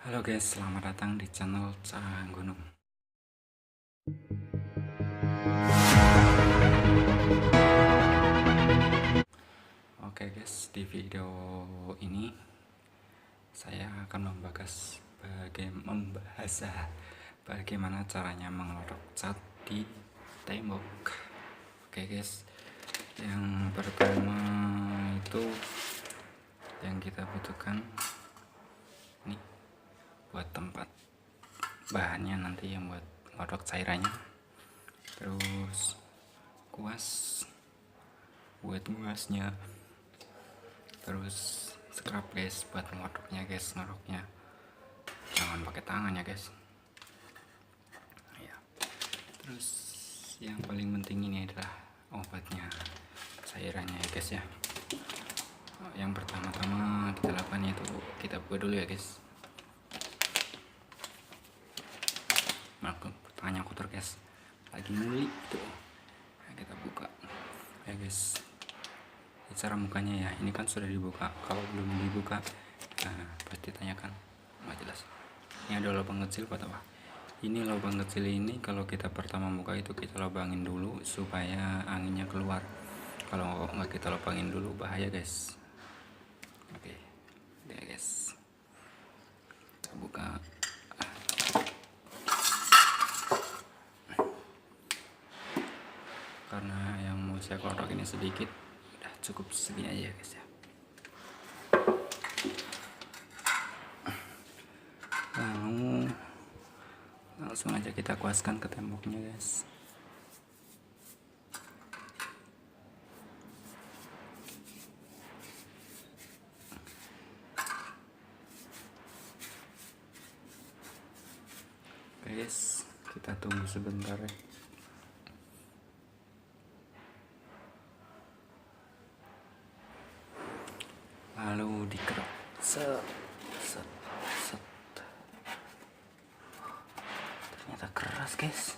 Halo guys, selamat datang di channel Cang Gunung. Oke guys, di video ini saya akan membahas bagaimana caranya mengelorok cat di tembok. Oke guys, yang pertama itu yang kita butuhkan nih buat tempat bahannya nanti yang buat ngodok cairannya, terus kuas buat nguasnya, terus scrub guys buat ngodoknya guys, ngodoknya jangan pakai tangan ya guys ya. Terus yang paling penting ini adalah obatnya, cairannya ya guys ya. Yang pertama-tama kita lakukan itu kita buka dulu ya guys. Tangannya kotor guys, lagi muli itu. Nah, kita buka ya guys. Ini cara mukanya ya, ini kan sudah dibuka. Kalau belum dibuka pasti tanyakan nggak jelas. Ini ada lubang kecil buat apa? Ini lubang kecil ini kalau kita pertama buka itu kita lubangin dulu supaya anginnya keluar. Kalau nggak kita lubangin dulu bahaya guys. Oke deh guys, kita buka. Karena yang mau saya kodok ini sedikit, udah cukup segini aja guys ya. Langsung aja kita kuaskan ke temboknya guys. Oke guys, kita tunggu sebentar ya. Lalu dikerok set set set. Ternyata keras guys.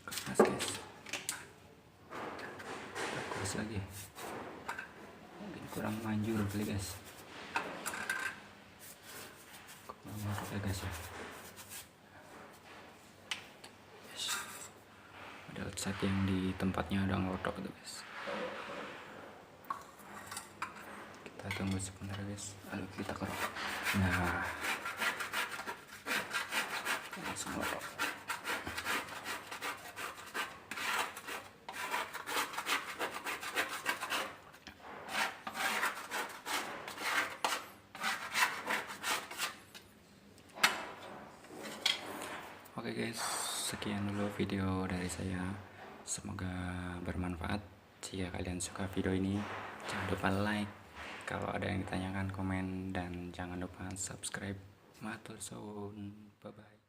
Keras guys. Keras lagi. Mungkin kurang manjur kali guys. Kurang manjur ya guys ya. Ada cat yang di tempatnya ada ngelotok tuh guys. Kita tunggu sebentar guys, lalu kita kerok. Nah, langsung ngelotok. Oke guys, sekian dulu video dari saya. Semoga bermanfaat. Jika kalian suka video ini, jangan lupa like. Kalau ada yang ditanyakan, komen, dan jangan lupa subscribe. Matur suwun, bye bye.